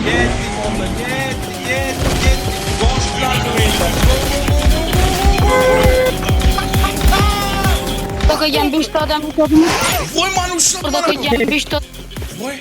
Yetdik oğlum, yetdik. Boşlar döveyler. Burada koygan 5 ta odamni ko'rdingmi? Voy mana ushlab Burada koygan 5 ta Voy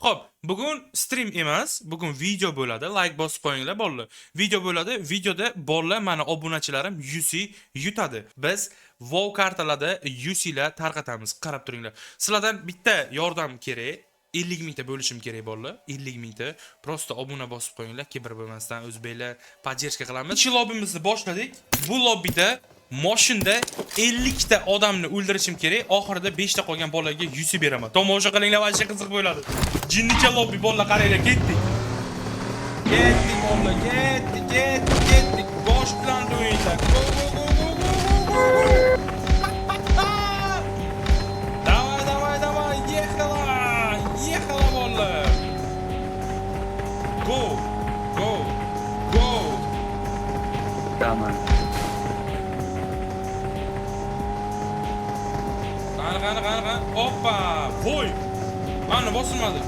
Xo'p, bugun stream emas, bugun video bo'ladi. Like bosib qo'yinglar, bolalar. Video bo'ladi. Videoda bolalar mana obunachilarim UC yutadi. Biz WoW kartalarda UC lar tarqatamiz. Qarab turinglar. Sizlardan bitta yordam kerak. 50 mingta bo'lishim kerak bolalar. 50 mingta. Prosta obuna bosib qo'yinglar, kibr bo'lmasdan o'zbeklar podдержка qilamiz. Ikki lobbimizni boshladik. Bu lobbida Moshinda 50 ta odamni o'ldirishim kerak. Oxirida 5 ta qolgan bolalarga yusi beraman. Tomosha qilinglar, vaqti qiziq bo'ladi. Jinnicha lobbi bolalar, qaranglar, ketdik. Ketdik bolalar, ketdik. Bosh bilan o'yinlar. Давай, ехала bolalar. Go. Tamam. Qani. Hoppa! Voy! Mana bosilmadi.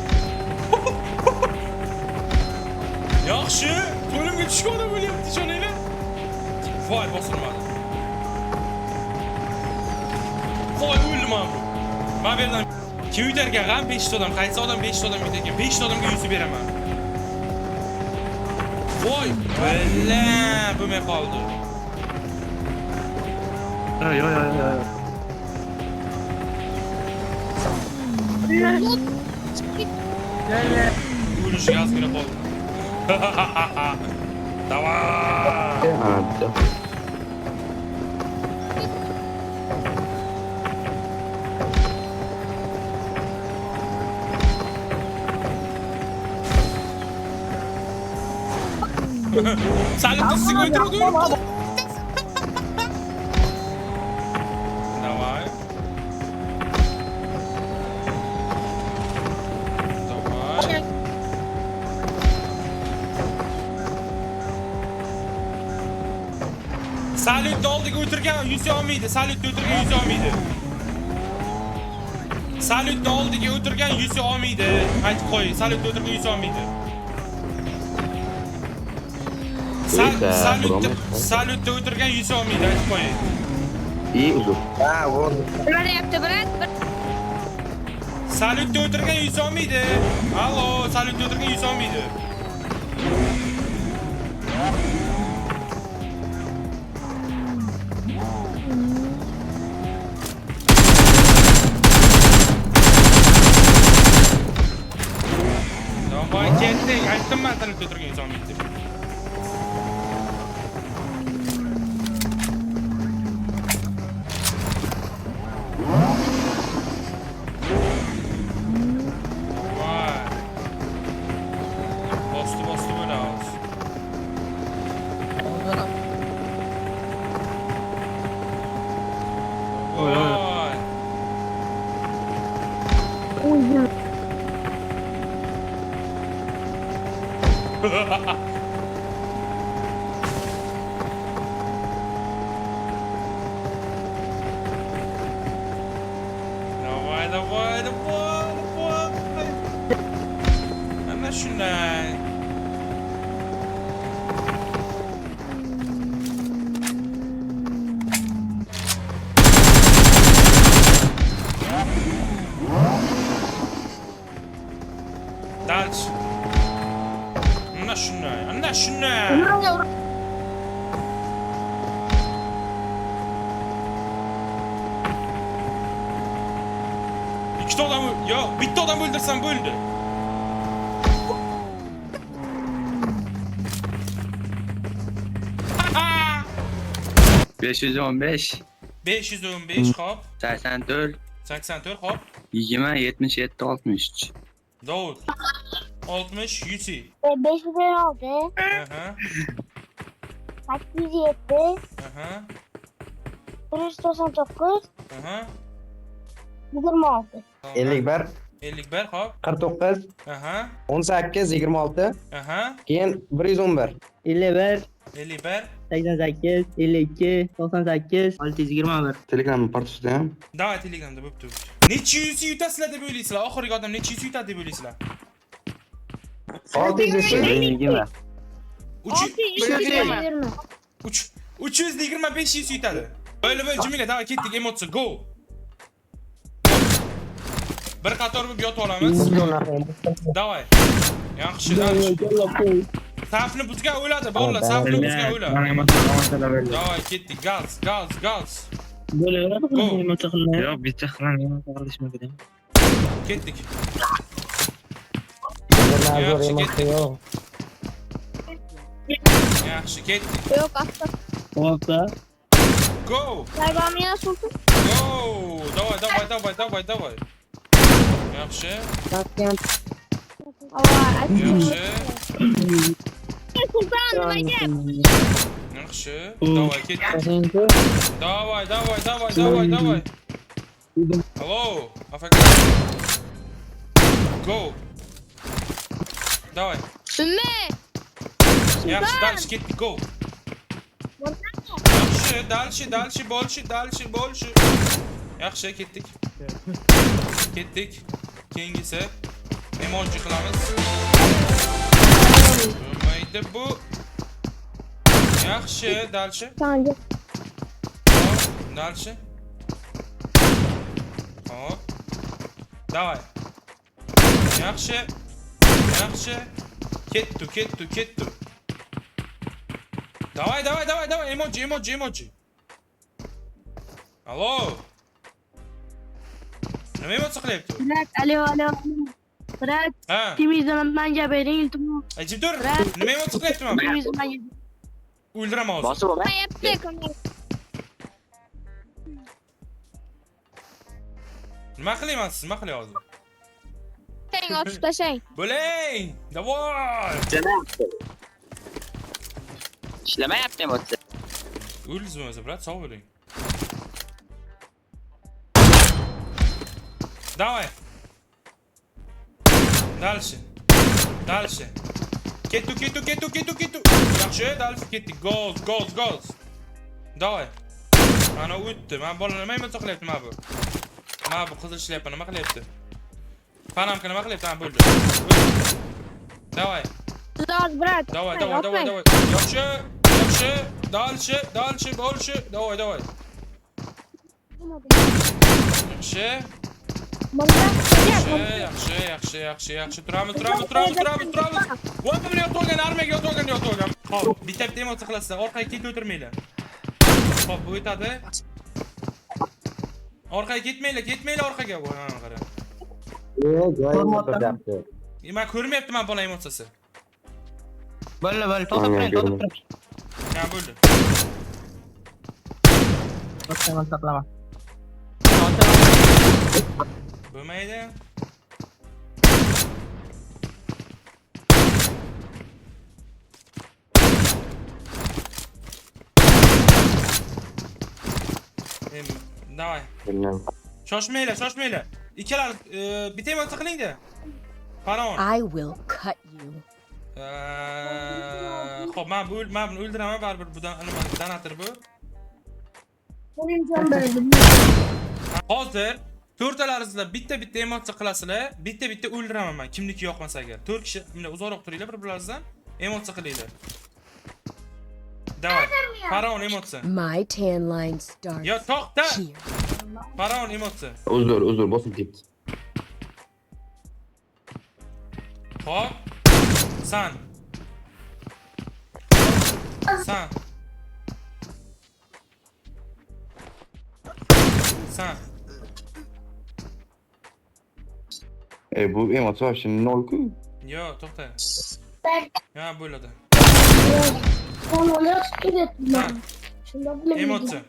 Yaxshi, qo'limga tushgani bo'lyapti, ishoninglar. Voy, bosilmadi. Voy, o'ldim men. Men bu yerdan kim yutarkan, ham 5 ta odam, qaysi odam 5 ta odam yutarkan, 5 ta odamga yuzib beraman. Voy, balla, bo'lmay qoldi. Ay. O'lish gazgina qoldi. Давай. Salut, sigo introducindo. Давай. Salutni oldiga o'tirgan yuzi olmaydi. Salutni o'tirgan yuzi olmaydi. Salutni oldiga o'tirgan yuzi olmaydi. Aytib qo'y, salutni o'tirgan yuzi olmaydi. Salutni o'tirgan yuzi olmaydi, aytib qo'y. İyi uzun. Ha, oldu. Bo'layapti, brat. Salutni o'tirgan yuzi olmaydi. Allo, salutni o'tirgan yuzi olmaydi. Voy, ketdik. Aytdim men salutni o'tirgan yuzi olmaydi deb. Bastı böyle ağız. Vay. Давай. Ana şundan. Dальше. Ana şundan. İki adam, ya bitti adam öldürsen böldü. 515 515 hop. 84 84 hop. 20 77 63. Davut. 60 100. 516, Aha. 807, Aha. 199, Aha. 26. 51 51 hop. 49 Aha. 18 26 Aha. keyin 111 51 51. 88, 52, 98, 621. Telegram'ın partisida ham. Davay Telegramda bo'pti. Necha yuz yutasizlar deb o'ylaysizlar? Oxirgi odam necha yuz yutadi deb o'ylaysizlar? 620. 620. 320 500 yutadi. Böyle Jamila davay ketdik emotsiya go. Bir qator bo'lib yotib olamiz. Davay. Yaxshi, yaxshi. Safni buzgan o'yladi, bolalar, safni buzgan o'yladi. Davay ketdik, gaz, gaz, gaz. Bo'laveradi Go. nima qilmaydi. Yo'q, bitta qilaman, qilishmagan. Ketdik. Yaxshi ketdik. Yaxshi ketdik. Yok asla. Hoppa. Go! Sayg'amina sultan. Go! Davay, davay, davay, davay, davay. Yaxshi, Ava. yaxshi, Sultan nimaga? yaxshi. Davay ketdik. Davay, davay, davay, davay, davay. Hello, afaka. Go. Davay. Sunme. Yaxshi, dальше ketdik, go. Yaxshi, dальше, больше. Yaxshi, ketdik. Ketdik. Keyingisi emoji qilamiz. Bo'lmaydi bu. Yaxshi, dальше. Sanje. Hop, dальше. Hop. Davay. Yaxshi. Yaxshi. Ketdi. Davay, davay, davay, davay. Emoji. Allo. Nima emoji qilyapti? Bırak, alo. Bırak, Ha. temizlemem bence bering iltimos. Ajib tur. Nima emoji qilyapti mana? Temizlemem. O'ldiraman hozir. Bosib olma. Yaptık. Nima qilyapsiz? Nima qilyapsiz? Sen atış taşıyın. Bo'ling! Davay! Ishlamayapti emotsi. O'ldingizmi o'zi, brat? Sog' bo'ling. Давай. Дальше. Кету. Yaxshi, dальше ketdik. Goz. Давай. Ana o'tdi. Men bolalar nima emotsiya qilyapti mana bu? Mana bu qizil shlyapa nima qilyapti? Panamka nima qilyapti? Ha, bo'ldi. Давай. Zor bırak. Давай. Yaxshi. Дальше, больше. Давай. Yaxshi. Yaxshi. Turamiz. Voy, men yotgan armiyaga yotgan. Xo'p, bitta emotsiya qilasizlar. Orqaga ketib o'tirmanglar. Xo'p, bu o'tadi. Orqaga ketmanglar orqaga. Voy, mana qara. Men ko'rmayapman bola emotsiyasi. Bo'l, to'xtab turing. Ha, bo'ldi. To'xtama. Bo'lmaydi. Davay. Shoshmanglar. Ikkalar bitta emotsiya qiling-da. Qaron. I will cut you. Xo'p, men buni o'ldiraman baribir bu donator bu. Hozir to'rtalaringizlar bitta emotsiya qilasizlar, bitta o'ldiraman men. Kimniki yoqmasa agar. 4 kishi bunday uzoqroq turinglar bir-biringizdan, emotsiya qilinglar. Davay. Qaron emotsiya. My tan line starts Yo, to'xta. here. Qaron emotsiya. Uzr, bosib ketdi. Hop. San. Bu emotsi вообще 0 ku. Yo, to'xta. Ha, bo'ladi. Emotsiya.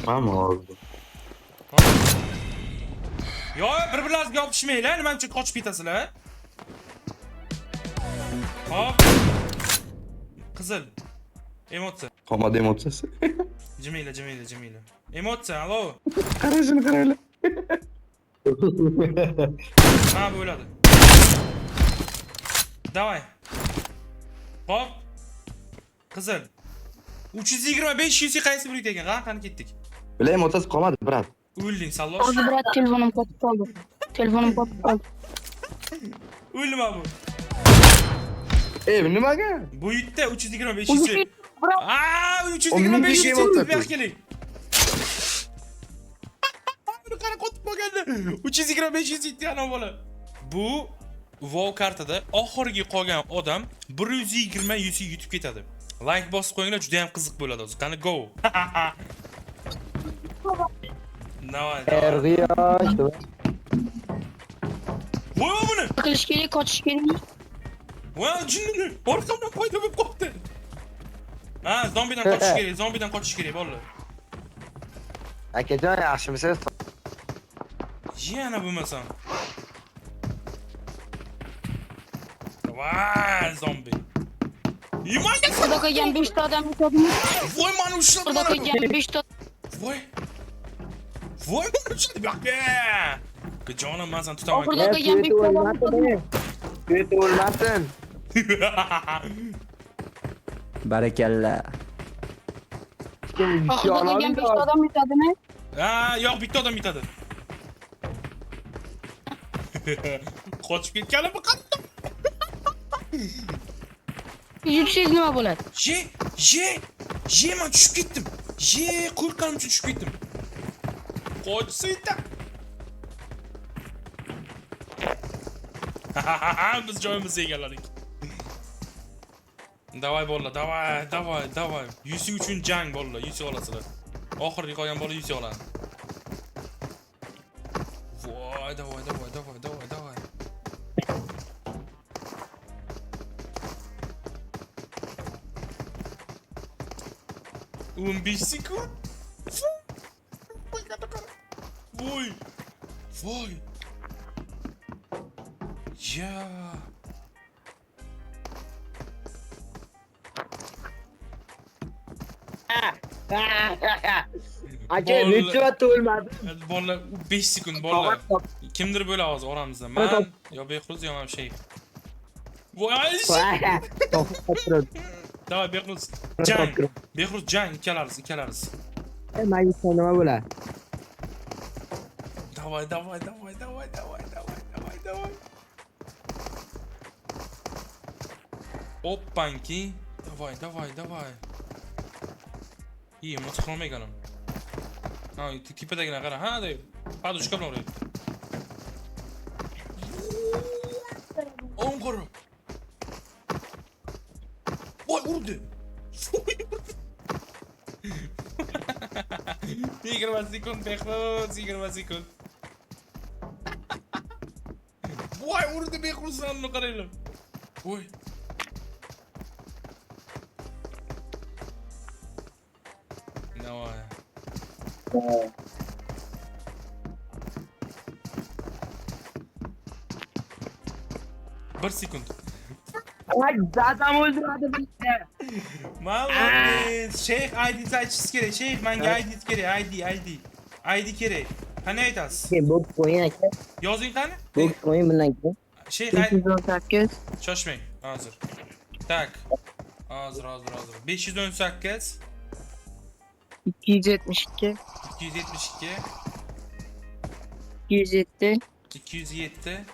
Mana oldu. Yo, bir-birlaringizga yopishmanglar, nima uchun qochib ketasizlar? Hop. Qizil. Emotsiya. Qolmadi emotsiyasi. Jamila. Emotsiya, alo. Qarashini qaranglar. Mana bo'ladi. Davay. Hop. Qizil. 325 yusi qaysi biri ekan? Qani ketdik. Bilay motasi qolmadi, brat. O'lding, sallosh. Hozir brat telefonim qotib qoldi. Telefonim qotib qoldi. O'lma bu. Bu nimaga? Bu yerda 325 yusi. Brat, Aa, O 325 ming yusi. besh Bu yoqqa keling. Buni qara qotib qolgandi. 325 yusi yetdi ana bola. Bu WoW kartada oxirgi qolgan odam 120 yusi yutib ketadi. Like bosib qo'yinglar, juda ham qiziq bo'ladi hozir. Qani go. Давай, давай. Erg'iyosh. Voy buni. qilish kerak, qochish kerak. Voy jinni. Orqamdan paydo bo'lib qoldi. Ha, zombidan qochish kerak, zombidan qochish kerak, bolalar. Akajon, yaxshimisiz? Yana bo'lmasam. Voy zombi. Yemanga Xudo qo'ygan 5 ta odam yutadimi? voy mani ushlab Xudo mana. qo'ygan 5 ta Voy. Voy mani ushlab yo'qqa. Jonim men seni tutaman. Xudo qo'ygan 5 ta odam yutadimi? Kötü o'lmasin. Barakalla. Xudo qo'ygan 5 ta odam yutadimi? Ha, yo'q, bitta odam bitadi. Qochib ketgani bu qattiq. Yutsangiz nima bo'ladi? Je, men tushib ketdim. Qo'rqqanim uchun tushib ketdim. Qochsayda. Biz joyimizni egalladik. Davay bolla, davay. Yusi uchun jang bolla, yusi olasizlar. Oxirgi qolgan bola yusi oladi. Voy, davay. 15 sekund. Voy. Ya. Aka, necha marta o'lmadi? Bolla 5 sekund bolla. Kimdir böyle hozir oramizda. Men yo Behruz yo ham şey. Voy. Davay Behruz. Jang. Behruz jang ikkalariz. Maysa nima bo'ladi? Davay. Oppanki. Davay. İyi, mutlu olmaya gelin. Ha, tepedekine kara. Ha, de. Hadi şu kapını oraya. On koru. Vay vurdu. 20 sekund Behruz, 20 sekund. Vay vurdu Behruz sanını karayla. Vay. Ne var ya? Bir sekund. Ay, zaten öldürmedi beni. Молодец. Şeyh ID sayıcısı kerak. Şeyh menga ID kerak. ID kerak. Qani aytasiz? Boks o'yin aka. Yozing qani? Boks o'yin bilan keyin. Şeyh 518 shoshmang. Hozir. Tak. Hozir. 518 272 272 207 207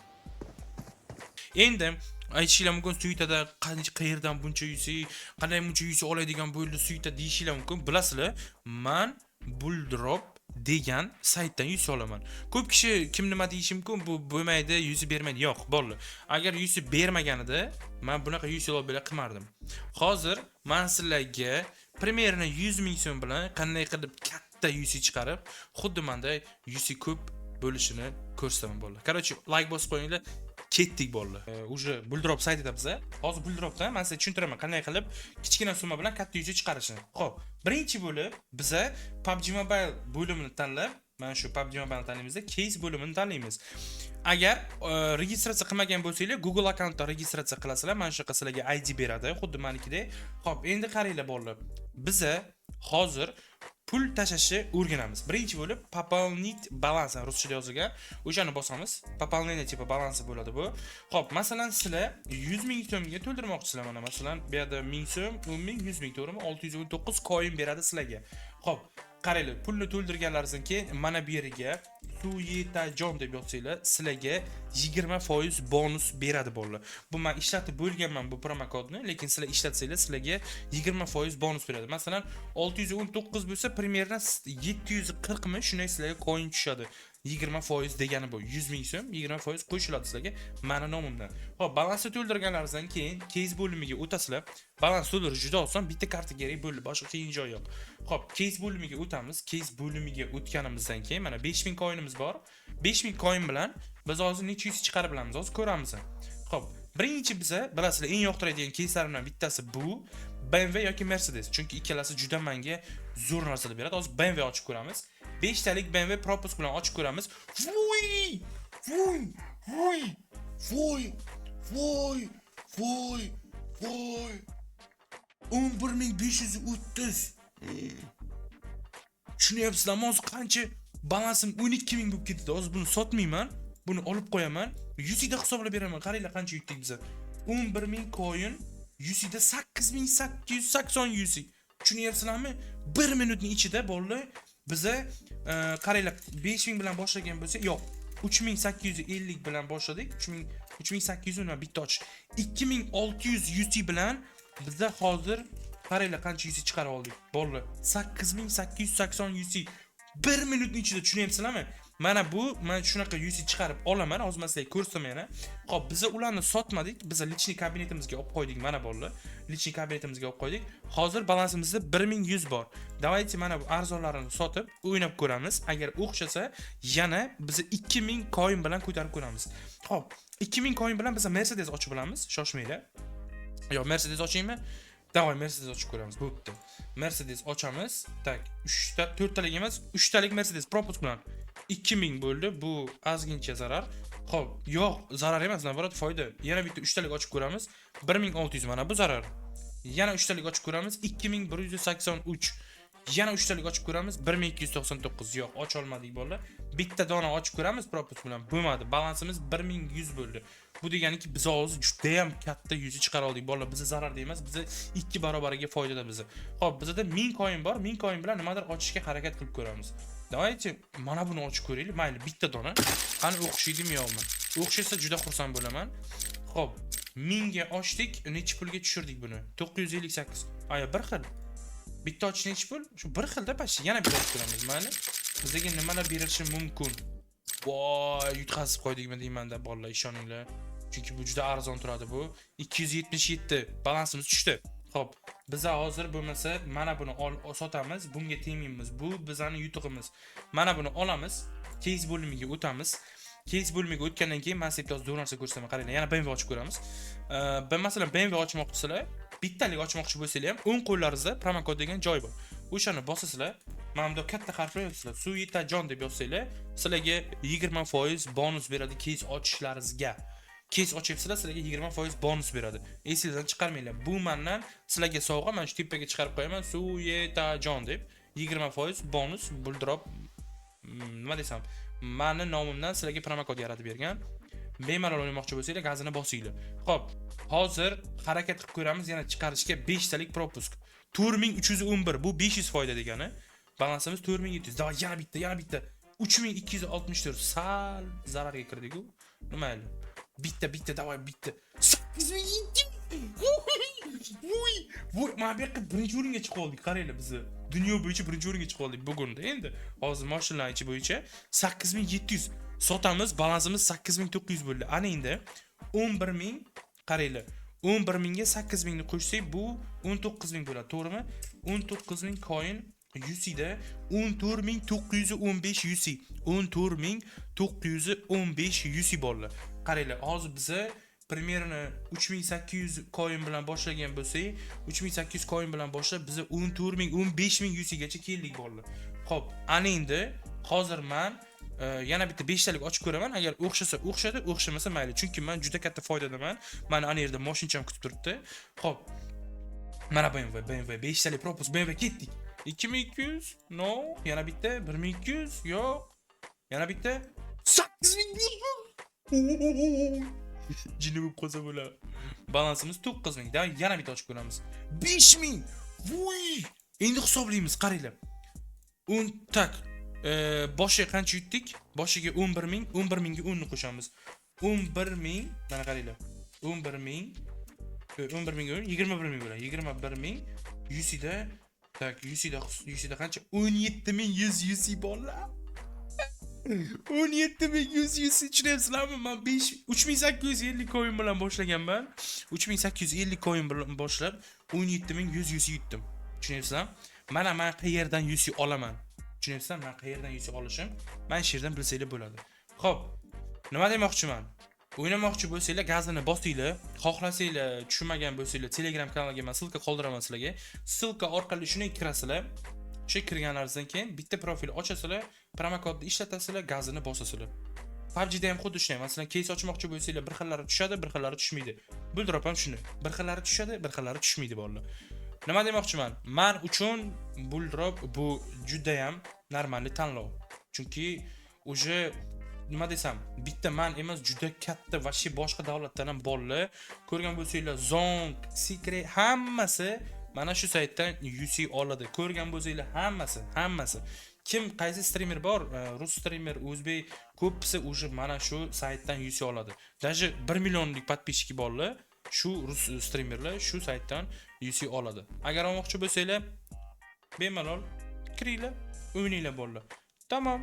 Endi aytishinglar mumkin suytada qayerdan buncha yusi, qanday buncha yusi oladigan bo'ldi suyta deyishinglar mumkin. Bilasizlar, men Bulldrop degan saytdan yusi olaman. Ko'p kishi kim nima deyishi mumkin, bu bo'lmaydi, yusi bermaydi. Yo'q, bo'ldi. Agar yusi bermaganida men bunaqa yusi olib bera qilmardim. Hozir men sizlarga primerini 100 ming so'm bilan qanday qilib katta yusi chiqarib, xuddi menda yusi ko'p bo'lishini ko'rsataman bo'ldi. Короче, like bosib qo'yinglar. Ketdik bo'ldi. Уже Bulldrop saytida biz. Hozir Bulldropda men sizga tushuntiraman qanday qilib kichkina summa bilan katta yuzi chiqarishni. Xo'p, birinchi bo'lib biz PUBG Mobile bo'limini tanlab, mana shu PUBG Mobile tanlaymizda case bo'limini tanlaymiz. Agar registratsiya qilmagan bo'lsanglar, Google akkauntda registratsiya qilasizlar, mana shu sizlarga ID beradi, xuddi menikidek. Xo'p, endi qaranglar bo'ldi. Biz hozir pul tashashni o'rganamiz. Birinchi bo'lib пополнить balans ruschada yozilgan. O'shani bosamiz. Пополнение tipi balansi bo'ladi bu. Xo'p, masalan, sizlar 100 ming so'mga to'ldirmoqchisizlar mana. Masalan, bu yerda 1000 so'm, 10 ming, 100 ming to'g'rimi? 619 coin beradi sizlarga. Xo'p, qaranglar, pulni to'ldirganlaringizdan keyin mana bu yerga Suyetajon deb yozsanglar, sizlarga 20% bonus beradi bolalar. Bu men ishlatib bo'lganman bu promokodni, lekin sizlar ishlatsanglar, sizlarga 20% bonus beradi. Masalan, 619 bo'lsa, примерно 740 mi shunday sizlarga coin tushadi. 20% degani bu 100 ming so'm 20% qo'shiladi sizlarga meni nomimdan. Xo'p, balansni to'ldirganlaringizdan keyin case bo'limiga o'tasizlar. Balans to'ldirish juda oson, bitta karta kerak bo'ldi, boshqa qiyin joy yo'q. Xo'p, case bo'limiga o'tamiz. Case bo'limiga o'tganimizdan keyin mana 5000 coinimiz bor. 5000 coin bilan biz hozir necha yuz chiqarib bilamiz, hozir ko'ramiz. Xo'p, birinchi biza bilasizlar eng yoqtiradigan case'larimdan bittasi bu BMW yoki Mercedes. Chunki ikkalasi juda menga zo'r narsalar beradi. Hozir BMW ochib ko'ramiz. 5 talik BMW propus bilan ochib ko'ramiz. Voy! Voy! Voy! Voy! Voy! Voy! Voy! 11530. Tushunyapsizlarmi? Hozir qancha balansim 12000 bo'lib ketdi. Hozir buni sotmayman. Buni olib qo'yaman. USD hisoblab beraman. Qaranglar qancha yutdik biz. 11000 coin USD 8880 USD. Tushunyapsizlarmi? 1 minutning ichida bolalar biza qaranglar 5000 bilan boshlagan bo'lsa, yo'q. 3850 bilan boshladik. 3800 nima bitta och. 2600 USD bilan biza hozir qaranglar qancha USD chiqarib oldik. Bolalar 8880 USD 1 minutning ichida, tushunyapsizlarmi? Mana bu men shunaqa USD chiqarib olaman. Hozir men sizlarga ko'rsataman yana. Xo'p, biz ularni sotmadik. Biz lichniy kabinetimizga olib qo'ydik mana bolalar. Lichniy kabinetimizga olib qo'ydik. Hozir balansimizda 1100 bor. Davaychi mana bu arzonlarini sotib o'ynab ko'ramiz. Agar o'xshasa, yana biz 2000 coin bilan ko'tarib ko'ramiz. Xo'p, 2000 coin bilan biz Mercedes ochib olamiz. Shoshmanglar. Yo, Mercedes ochaymi? Davay Mercedes ochib ko'ramiz. Bo'pti. Mercedes ochamiz. Tak, 3 ta, 4 talik emas, 3 talik Mercedes propus bilan 2000 bo'ldi. Bu ozgincha zarar. Xo'p, yo'q, zarar emas, navrot foyda. Yana bitta 3 talik ochib ko'ramiz. 1600 mana bu zarar. Yana 3 talik ochib ko'ramiz. 2183. Yana 3 talik ochib ko'ramiz. 1299. Yo'q, ocha olmadik bolalar. Bitta dona ochib ko'ramiz propus bilan. Bo'lmadi. Balansimiz 1100 bo'ldi. Bu deganiki biz hozir juda ham katta yuzi chiqara oldik bolalar. Bizga zarar emas, bizga 2 barobariga foydada bizni. Xo'p, bizda 1000 coin bor. 1000 coin bilan nimadir ochishga harakat qilib ko'ramiz. Davaychi, mana buni ochib ko'raylik. Mayli, bitta dona. Qani o'xshaydimi yo'qmi? O'xshasa juda xursand bo'laman. Xo'p, 1000 ga ochdik, necha pulga tushirdik buni? 958. Aya, bir xil. Bitta ochish necha pul? Shu bir xilda pashi. Yana bitta ochib ko'ramiz. Mayli. Bizga nimalar berishi mumkin? Voy, yutqazib qo'ydikmi deyman-da, bolalar, ishoninglar. Chunki bu juda arzon turadi bu. 277 balansimiz tushdi. Xo'p, biz hozir bo'lmasa mana buni sotamiz, bunga tegmaymiz. Bu bizning yutug'imiz. Mana buni olamiz, case bo'limiga o'tamiz. Case bo'limiga o'tgandan keyin men sizga zo'r narsa ko'rsataman. Qaranglar, yana BMW ochib ko'ramiz. Ben masalan BMW ochmoqchisizlar, bittalik ochmoqchi bo'lsanglar ham o'ng qo'llaringizda promokod degan joy bor. O'shani bosasizlar, mana bunda katta harflar yoziladi. Suyetajon deb yozsanglar, sizlarga 20% bonus beradi case ochishlaringizga. Case ochyapsizlar, sizlarga 20% bonus beradi. Esingizdan chiqarmanglar. Bu mendan sizlarga sovg'a, men shu tepaga chiqarib qo'yaman. Suyetajon deb 20% bonus buldirib nima desam, meni nomimdan sizlarga promokod yaratib bergan. Bemalol o'ynamoqchi bo'lsanglar, gazini bosinglar. Xo'p, hozir harakat qilib ko'ramiz, yana chiqarishga 5 talik propusk. 4311 bu 500 foyda degani. Balansimiz 4700. Davay, yana bitta. 3264 sal zararga kirdik-ku. Nimayli? Bitta, davay, bitta. 8700. Voy, mana bu yerga birinchi o'ringa chiqib oldik. Qaranglar bizni. Dunyo bo'yicha birinchi o'ringa chiqib oldik bugunda. Endi hozir mashinalar ichi bo'yicha 8700 sotamiz, balansimiz 8900 bo'ldi. Ana endi 11000 qaranglar. 11000 ga 8000 ni qo'shsak bu 19000 bo'ladi, to'g'rimi? 19000 coin USD 14915 USD. 14915 USD bo'ldi. Qaranglar, hozir biza примерно 3800 coin bilan boshlagan bo'lsak, 3800 coin bilan boshlab biza 14000, 15000 USD gacha keldik bolalar. Xo'p, ana endi hozir men yana bitta 5 talik ochib ko'raman. Agar o'xshasa o'xshadi, o'xshamasa mayli. Chunki men juda katta foydadaman. Meni ana yerda mashincham kutib turibdi. Xo'p. Mana BMW 5 talik propus BMW ketdik. 2200? No. Yana bitta 1200? Yo'q. Yana bitta 8500. Jini bo'lib qolsa bo'ladi. Balansimiz 9000 da, yana bitta ochib ko'ramiz. 5000. Voy! Endi hisoblaymiz, qaranglar. 10 tak. Boshiga qancha yutdik? Boshiga 11000, 11000 ga 10 ni qo'shamiz. 11000, mana qaranglar. 11000 11000 ga 21000 bo'ladi. 21000 UC'da tak, UC'da qancha? 17100 UC bolalar. 17100 UC tushunyapsizlarmi? Men 3850 coin bilan boshlaganman. 3850 coin bilan boshlab 17100 UC yutdim. Tushunyapsizlarmi? Mana men qayerdan UC olaman? Tushunyapsizlarmi? Men qayerdan UC olishim? Men shu yerdan bilsanglar bo'ladi. Xo'p, nima demoqchiman? O'ynamoqchi bo'lsanglar gazini bosinglar, xohlasanglar, tushunmagan bo'lsanglar Telegram kanaliga men silka qoldiraman sizlarga. Silka orqali shunday kirasizlar. O'sha kirganlaringizdan keyin bitta profil ochasizlar, promokodni ishlatasizlar, gazini bosasizlar. PUBG da ham xuddi shunday. Masalan, case ochmoqchi bo'lsanglar, bir xillari tushadi, bir xillari tushmaydi. Buldrop ham shuni. Bir xillari tushadi, bir xillari tushmaydi bolalar. Nima demoqchiman? Men uchun Buldrop bu juda ham normal tanlov. Chunki o'sha nima desam, bitta man emas, juda katta va boshqa davlatdan ham bolalar ko'rgan bo'lsanglar, Zong, Secret hammasi mana shu saytdan UC oladi. Ko'rgan bo'lsanglar hammasi. Kim qaysi streamer bor? Rus streamer, o'zbek ko'pisi o'sha mana shu saytdan UC oladi. Даже 1 millionlik podpischiki borlar, shu rus streamerlar shu saytdan UC oladi. Agar olmoqchi bo'lsanglar, bemalol kiringlar, o'ynanglar bolalar. Tamam.